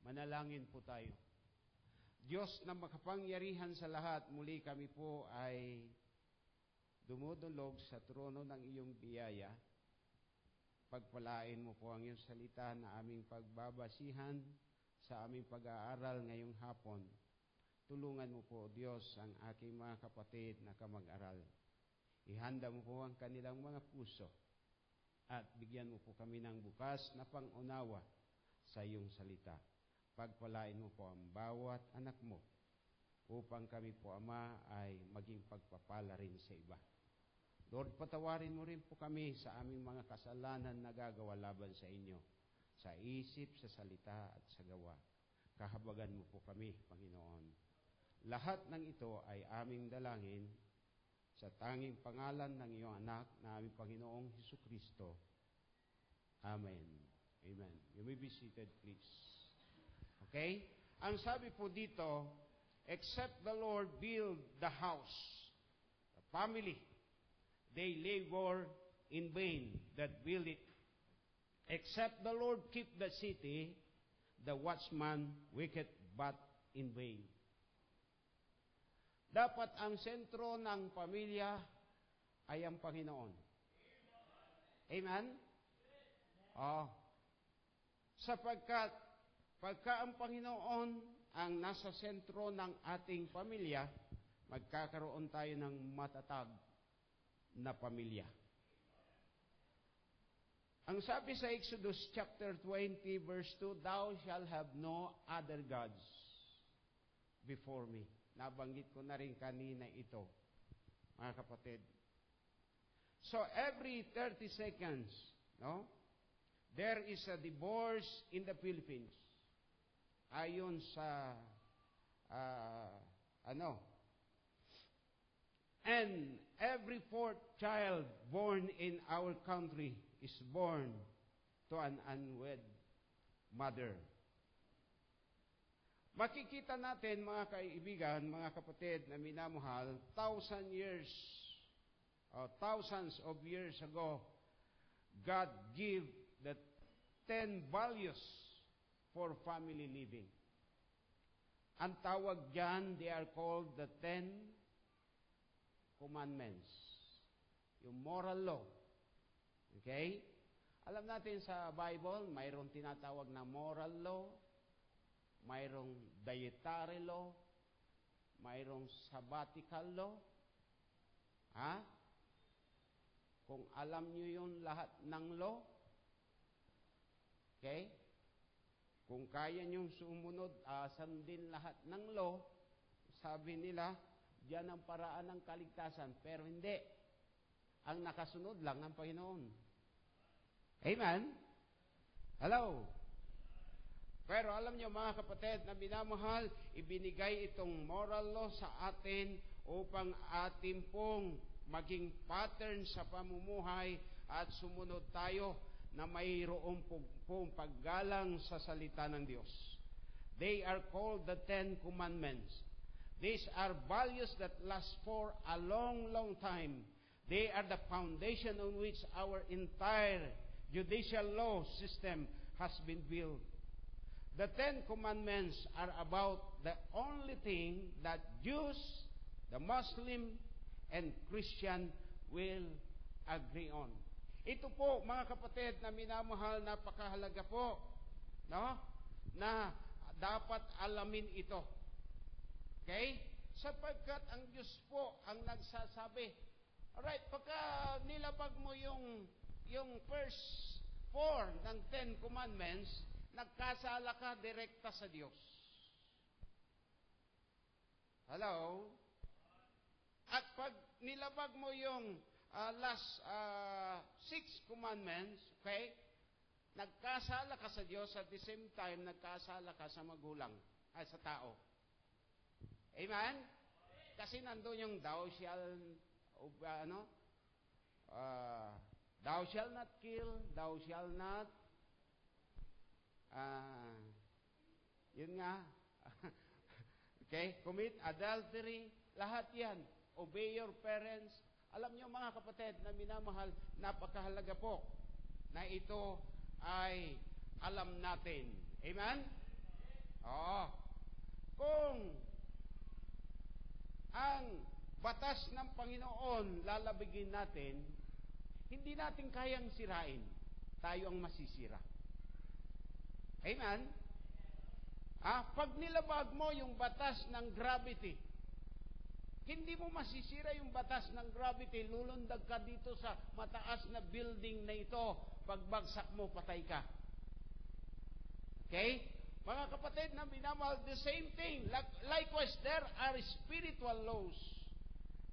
Manalangin po tayo. Diyos na makapangyarihan sa lahat, muli kami po ay dumudulog sa trono ng iyong biyaya. Pagpalain mo po ang iyong salita na aming pagbabasihan sa aming pag-aaral ngayong hapon. Tulungan mo po, Diyos, ang aking mga kapatid na kamag-aral. Ihanda mo po ang kanilang mga puso at bigyan mo po kami ng bukas na pang-unawa sa iyong salita. Pagpalain mo po ang bawat anak mo upang kami po, Ama, ay maging pagpapala rin sa iba. Lord, patawarin mo rin po kami sa aming mga kasalanan na gagawa laban sa inyo, sa isip, sa salita, at sa gawa. Kahabagan mo po kami, Panginoon. Lahat ng ito ay aming dalangin sa tanging pangalan ng iyong anak na aming Panginoong Hesukristo. Amen. Amen. You may be seated, please. Okay? Ang sabi po dito, except the Lord build the house, the family, they labor in vain that build it. Except the Lord keep the city, the watchman waketh but in vain. Dapat ang sentro ng pamilya ay ang Panginoon. Amen? Sapagkat pagka ang Panginoon ang nasa sentro ng ating pamilya, magkakaroon tayo ng matatag na pamilya. Ang sabi sa Exodus chapter 20 verse 2, Thou shalt have no other gods before me. Nabanggit ko na rin kanina ito, mga kapatid. So every 30 seconds, there is a divorce in the Philippines. Ayon sa and every fourth child born in our country is born to an unwed mother. Makikita natin, mga kaibigan, mga kapatid na minamahal, thousands of years ago, God gave the 10 values for family living. Ang tawag dyan, they are called the 10 Commandments. Yung moral law. Okay? Alam natin sa Bible, mayroong tinatawag na moral law, mayroong dietary law, mayroong sabbatical law. Kung alam nyo yung lahat ng law, okay? Kung kaya niyong sumunod, sundin lahat ng law, sabi nila, diyan ang paraan ng kaligtasan. Pero hindi. Ang nakasunod lang ang Panginoon. Amen? Hello? Pero alam niyo mga kapatid na minamahal, ibinigay itong moral law sa atin upang atin pong maging pattern sa pamumuhay at sumunod tayo na mayroong pong paggalang sa salita ng Diyos. They are called the 10 Commandments. These are values that last for a long, long time. They are the foundation on which our entire judicial law system has been built. The 10 Commandments are about the only thing that Jews, the Muslim, and Christian will agree on. Ito po, mga kapatid na minamahal, napakahalaga po, no? Na dapat alamin ito. Okay? Sapagkat ang Diyos po ang nagsasabi. Alright, pagka nilabag mo yung first 4 ng 10 Commandments, nagkasala ka direkta sa Diyos. Hello? At pag nilabag mo yung last 6 commandments, okay, nagkasala ka sa Diyos at the same time, nagkasala ka sa magulang, sa tao. Amen? Kasi nandun yung thou shall not kill, thou shall not, yun nga, okay, commit adultery, lahat yan. Obey your parents. Alam niyo mga kapatid na minamahal, napakahalaga po na ito ay alam natin. Amen? Oo. Kung ang batas ng Panginoon lalabigin natin, hindi natin kayang sirain. Tayo ang masisira. Amen? Pag nilabag mo yung batas ng gravity, hindi mo masisira yung batas ng gravity, lulundag ka dito sa mataas na building na ito, pagbagsak mo, patay ka. Okay? Mga kapatid na minamahal, the same thing. Likewise, there are spiritual laws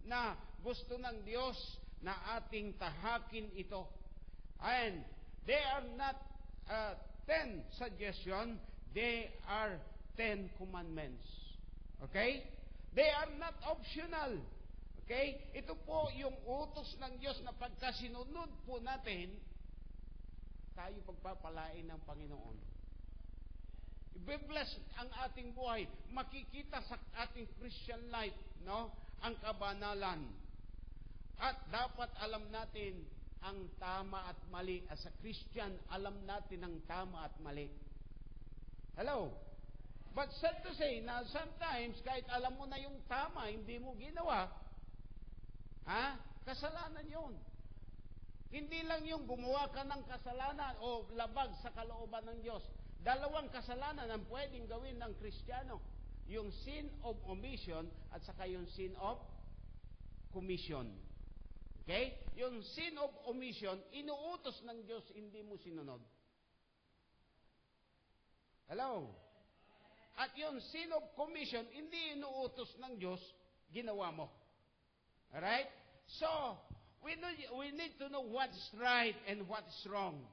na gusto ng Diyos na ating tahakin ito. And they are not 10 suggestions, they are 10 commandments. Okay? They are not optional. Okay? Ito po yung utos ng Diyos na pagka sinunod po natin, tayo pagpapalain ng Panginoon. I-bless ang ating buhay. Makikita sa ating Christian life, no? Ang kabanalan. At dapat alam natin ang tama at mali. As a Christian, alam natin ang tama at mali. Hello? But sad to say, na sometimes, kahit alam mo na yung tama, hindi mo ginawa, kasalanan yun. Hindi lang yung gumawa ka ng kasalanan o labag sa kalooban ng Diyos. Dalawang kasalanan ang pwedeng gawin ng Kristiyano. Yung sin of omission at saka yung sin of commission. Okay? Yung sin of omission, inuutos ng Diyos, hindi mo sinunod. Hello? At yung sin of commission, hindi inuutos ng Diyos, ginawa mo. Alright? So, we need to know what's right and what's wrong.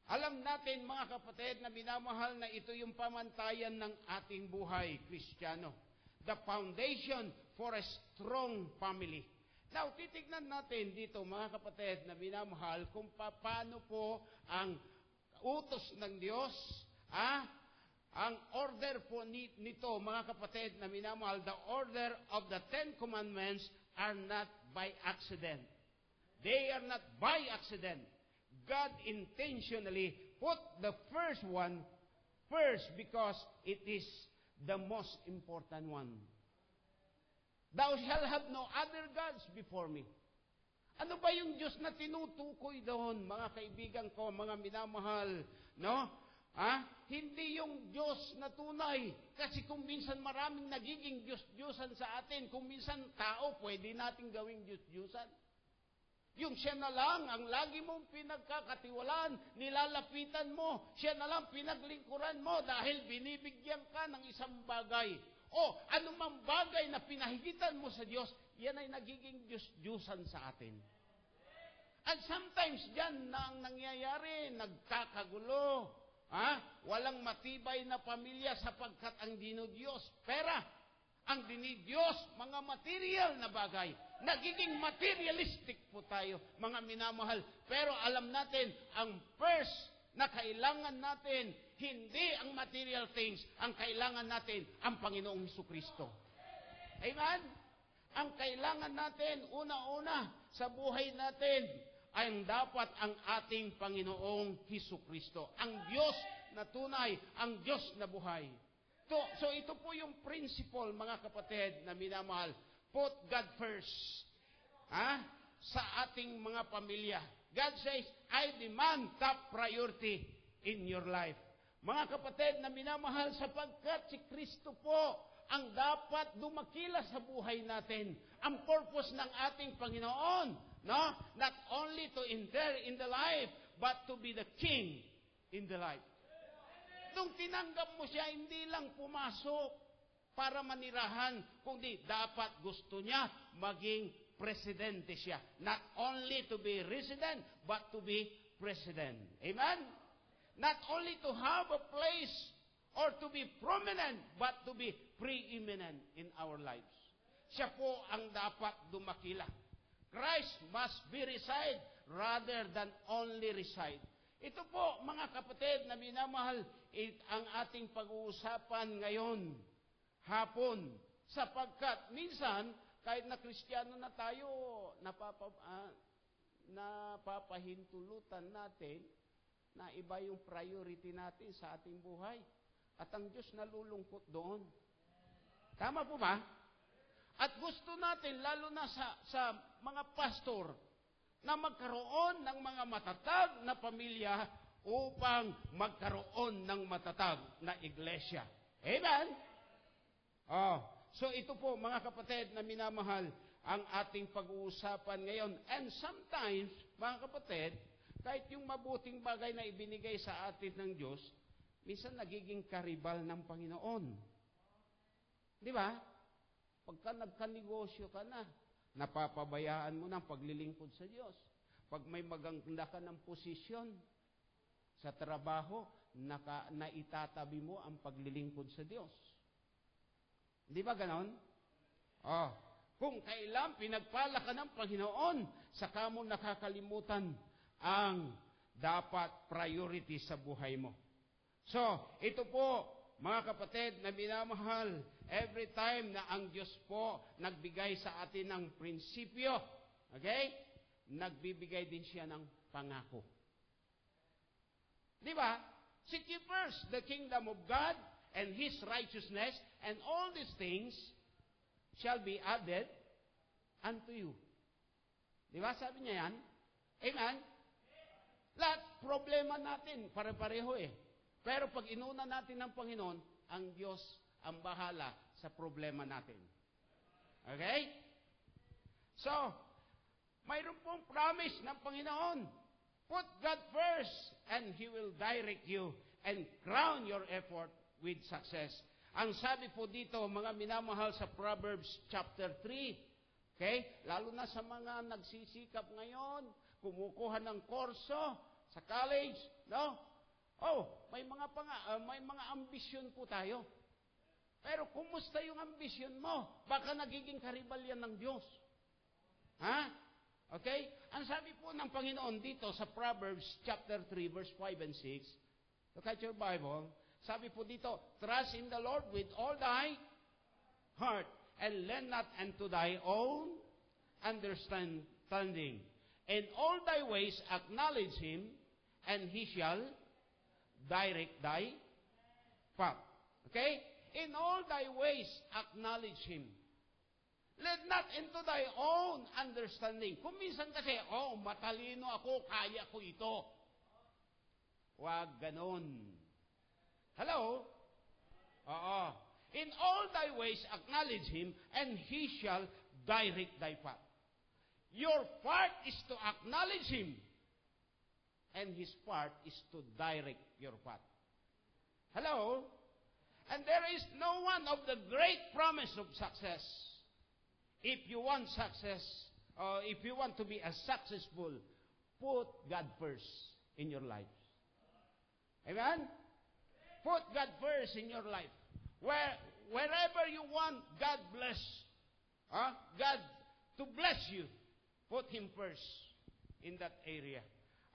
Alam natin, mga kapatid, na minamahal na ito yung pamantayan ng ating buhay, Kristiyano. The foundation for a strong family. Now, titignan natin dito, mga kapatid, na minamahal, kung paano po ang utos ng Diyos, ang order po nito, mga kapatid, na minamahal, the order of the 10 Commandments are not by accident. They are not by accident. God intentionally put the first one first because it is the most important one. Thou shalt have no other gods before me. Ano ba yung Diyos na tinutukoy doon, mga kaibigan ko, mga minamahal, no? Hindi yung Diyos na tunay. Kasi kung minsan maraming nagiging Diyos-Diyosan sa atin, kung minsan tao, pwede natin gawing Diyos-Diyosan. Yung siya na lang ang lagi mong pinagkakatiwalaan, nilalapitan mo, siya na lang pinaglingkuran mo dahil binibigyan ka ng isang bagay. O anumang bagay na pinahigitan mo sa Diyos, yan ay nagiging Diyos-Diyusan sa atin. And sometimes dyan na ang nangyayari, nagkakagulo. Walang matibay na pamilya sapagkat ang dinudiyos, pera. Ang dinidiyos, mga material na bagay. Nagiging materialistic po tayo, mga minamahal. Pero alam natin, ang first na kailangan natin, hindi ang material things. Ang kailangan natin, ang Panginoong Hesukristo. Amen? Ang kailangan natin, una-una, sa buhay natin, ay dapat ang ating Panginoong Hesukristo. Ang Diyos na tunay, ang Diyos na buhay. So ito po yung principle, mga kapatid na minamahal. Put God first. Sa ating mga pamilya. God says, I demand top priority in your life. Mga kapatid na minamahal, sapagkat si Kristo po ang dapat dumakila sa buhay natin. Ang purpose ng ating Panginoon, no? Not only to enter in the life, but to be the King in the life. Nung tinanggap mo siya, hindi lang pumasok para manirahan, kundi dapat gusto niya maging presidente siya. Not only to be resident, but to be president. Amen? Not only to have a place or to be prominent, but to be preeminent in our lives. Siya po ang dapat dumakila. Christ must be reside rather than only reside. Ito po, mga kapatid na minamahal, ang ating pag-uusapan ngayon, hapon, sapagkat minsan, kahit na Kristiyano na tayo, napapahintulutan natin na iba yung priority natin sa ating buhay. At ang Diyos nalulungkot doon. Tama po ba? At gusto natin, lalo na sa mga pastor, na magkaroon ng mga matatag na pamilya upang magkaroon ng matatag na iglesia. Amen? So ito po, mga kapatid na minamahal, ang ating pag-uusapan ngayon. And sometimes, mga kapatid, kahit yung mabuting bagay na ibinigay sa atin ng Diyos, minsan nagiging karibal ng Panginoon. Di ba? Pagka nagkanegosyo ka na, napapabayaan mo ng paglilingkod sa Diyos. Pag may maganda ka ng posisyon sa trabaho, naitatabi mo ang paglilingkod sa Diyos. Di ba ganon? Kung kailan pinagpala ka ng Panginoon, saka mo nakakalimutan ang dapat priority sa buhay mo. So, ito po, mga kapatid na minamahal, every time na ang Diyos po nagbigay sa atin ng prinsipyo, okay? Nagbibigay din siya ng pangako. Di ba? Seek ye first the kingdom of God and His righteousness, and all these things shall be added unto you. Di ba? Sabi niya yan? Amen? Lahat problema natin, pare-pareho eh. Pero pag inuna natin ng Panginoon, ang Diyos ang bahala sa problema natin. Okay? So, mayroon pong promise ng Panginoon. Put God first, and He will direct you and crown your effort with success. Ang sabi po dito, mga minamahal sa Proverbs chapter 3, okay? Lalo na sa mga nagsisikap ngayon, kumukuha ng kurso sa college, no? May mga ambisyon po tayo. Pero kumusta yung ambisyon mo? Baka nagiging karibal yan ng Diyos. Okay? Ang sabi po ng Panginoon dito sa Proverbs chapter 3 verse 5 and 6, look at your Bible, sabi po dito, trust in the Lord with all thy heart and lean not unto thy own understanding. In all thy ways acknowledge Him, and He shall direct thy path. Okay? In all thy ways acknowledge Him. Lean not into thy own understanding. Kung minsan kasi, matalino ako, kaya ko ito. Huwag ganon. Hello? Oo. In all thy ways acknowledge Him, and He shall direct thy path. Your part is to acknowledge Him. And His part is to direct your path. Hello? And there is no one of the great promise of success. If you want success, or if you want to be a successful, put God first in your life. Amen? Put God first in your life. Wherever you want God bless, God to bless you, put Him first in that area.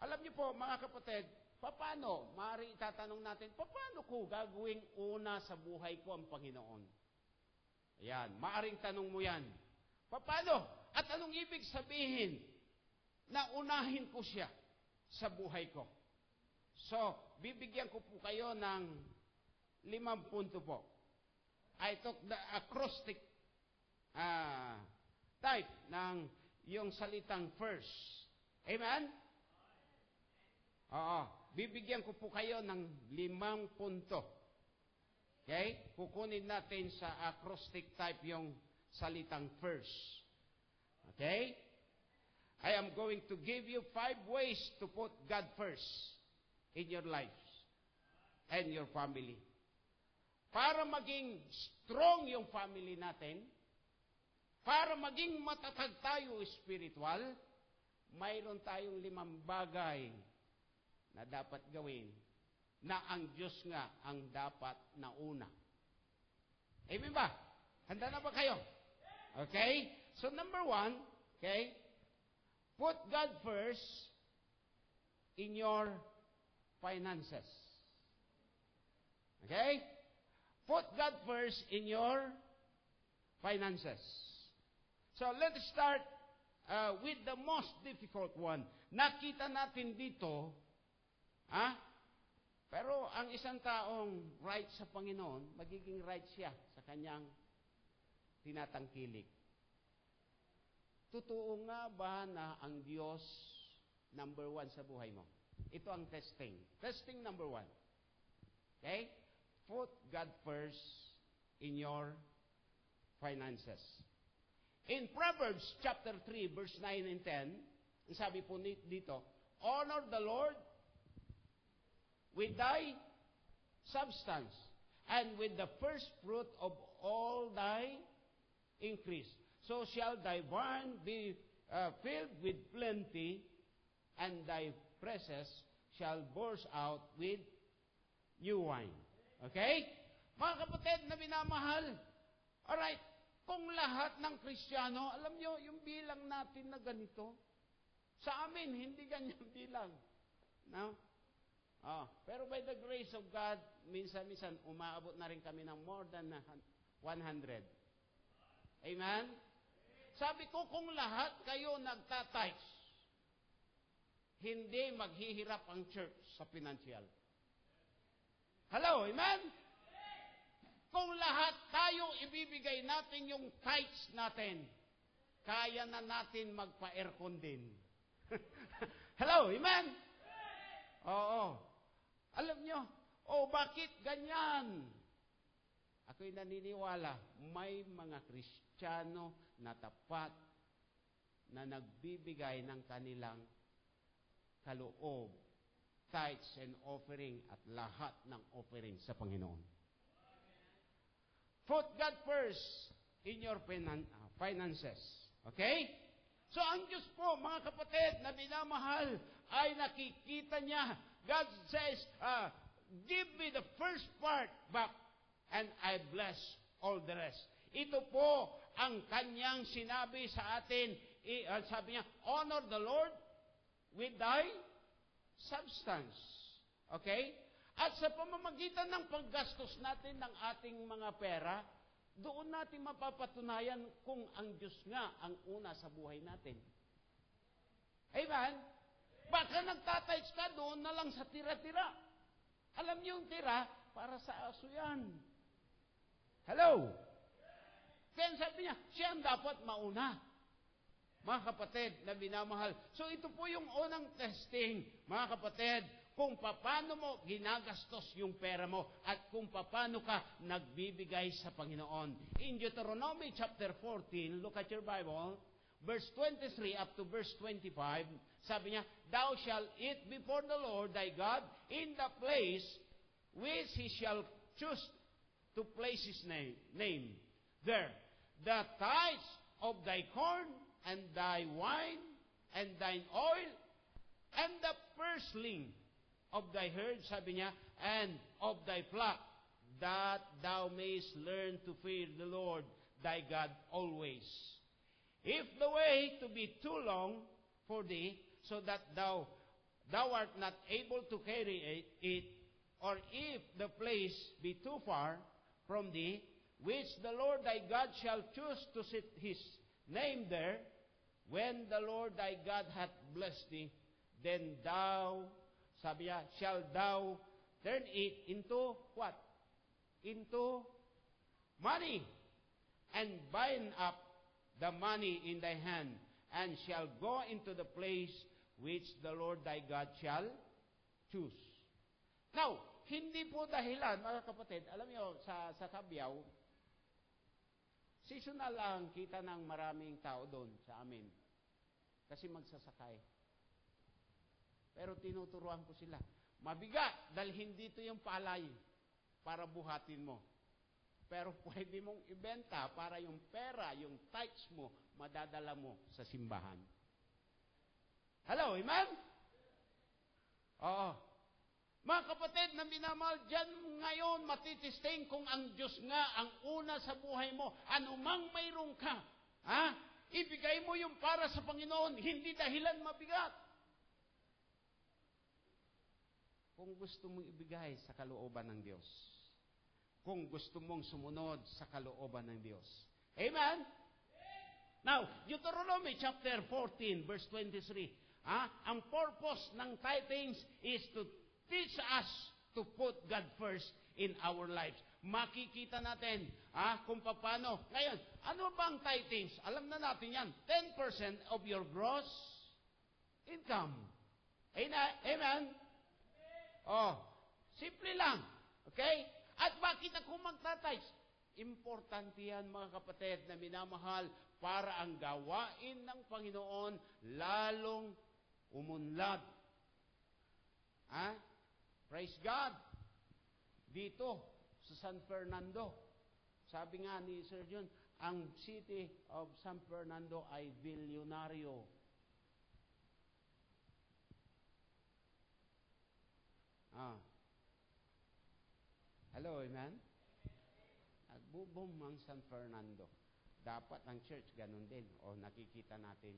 Alam niyo po, mga kapatid, paano, maaari itatanong natin, paano ko gagawing una sa buhay ko ang Panginoon? Ayan, maaring tanong mo yan. Paano? At anong ibig sabihin na unahin ko siya sa buhay ko? So, bibigyan ko po kayo ng 5 punto po. I took the acrostic type ng yung salitang first. Amen? Oo. Bibigyan ko po kayo ng 5 punto. Okay? Kukunin natin sa acrostic type yung salitang first. Okay? I am going to give you 5 ways to put God first in your life and your family. Para maging strong yung family natin, para maging matatag tayo spiritual, mayroon tayong 5 bagay na dapat gawin na ang Diyos nga ang dapat na una. Amen ba? Handa na ba kayo? Okay? So number 1, okay? Put God first in your finances. Okay? Put God first in your finances. So let's start with the most difficult one. Nakita natin dito, pero ang isang taong right sa Panginoon, magiging right siya sa kanyang tinatangkilik. Totoo nga ba na ang Diyos number 1 sa buhay mo? Ito ang testing. Testing number 1. Okay? Put God first in your finances. In Proverbs chapter 3, verse 9 and 10, sabi po dito, honor the Lord with thy substance, and with the first fruit of all thy increase. So shall thy barn be filled with plenty, and thy presses shall burst out with new wine. Okay? Mga kapatid na minamahal, alright, kung lahat ng Kristiyano, alam nyo, yung bilang natin na ganito, sa amin, hindi ganyan bilang. No? Pero by the grace of God, minsan-minsan, umaabot na rin kami ng more than 100. Amen? Sabi ko, kung lahat kayo nagtatights, hindi maghihirap ang church sa financial. Hello, amen? Kung lahat tayo ibibigay natin yung tithes natin, kaya na natin magpa-aircon din. Hello, amen? Oo. Alam nyo, bakit ganyan? Ako'y naniniwala, may mga Kristiyano na tapat na nagbibigay ng kanilang kaloob, tithes and offering at lahat ng offering sa Panginoon. Put God first in your finances. Okay? So ang Diyos po, mga kapatid na minamahal, ay nakikita niya. God says, give me the first part back and I bless all the rest. Ito po ang kanyang sinabi sa atin. Sabi niya, honor the Lord with thy substance. Okay? At sa pamamagitan ng paggastos natin ng ating mga pera, doon natin mapapatunayan kung ang Diyos nga ang una sa buhay natin. Amen? Baka nagtatights ka doon na lang sa tira-tira. Alam niyo yung tira, para sa aso yan. Hello? Kaya sabi niya, siya ang dapat mauna. Mga kapatid na minamahal. So ito po yung unang testing, mga kapatid, kung paano mo ginagastos yung pera mo at kung paano ka nagbibigay sa Panginoon. In Deuteronomy chapter 14, look at your Bible, verse 23 up to verse 25, sabi niya, Thou shalt eat before the Lord thy God in the place which he shall choose to place his name. There, the tithes of thy corn, and thy wine, and thine oil, and the firstling of thy herd, sabi niya, and of thy flock, that thou mayest learn to fear the Lord thy God always. If the way to be too long for thee, so that thou art not able to carry it, or if the place be too far from thee, which the Lord thy God shall choose to set his name there, when the Lord thy God hath blessed thee, then thou, sabi niya, shall thou turn it into what? Into money, and bind up the money in thy hand, and shall go into the place which the Lord thy God shall choose. Now, hindi po dahilan, mga kapatid, alam niyo, sa Cabiao, seasonal lang kita ng maraming tao doon sa amin. Kasi magsasakay. Pero tinuturuan ko sila. Mabigat, dahil hindi ito yung palay para buhatin mo. Pero pwede mong ibenta para yung pera, yung tithes mo, madadala mo sa simbahan. Hello, amen? Oo. Mga kapatid na minamahal, dyan ngayon matitisting kung ang Diyos nga ang una sa buhay mo. Anumang mayroon ka, ibigay mo yung para sa Panginoon, hindi dahilan mabigat. Kung gusto mong ibigay sa kalooban ng Diyos. Kung gusto mong sumunod sa kalooban ng Diyos. Amen? Now, Deuteronomy chapter 14, verse 23. Ang purpose ng tithings is to teach us to put God first in our lives. Makikita natin kung paano. Ngayon, ano ba ang tithings? Alam na natin yan. 10% of your gross income. Amen? Simple lang. Okay? At bakit ako magtithes? Importante yan, mga kapatid na minamahal, para ang gawain ng Panginoon lalong umunlad. Praise God. Dito, sa San Fernando, sabi nga ni Sir John, ang city of San Fernando ay bilyonaryo. Hello, amen? Nagbubong ang San Fernando. Dapat ang church ganun din. O nakikita natin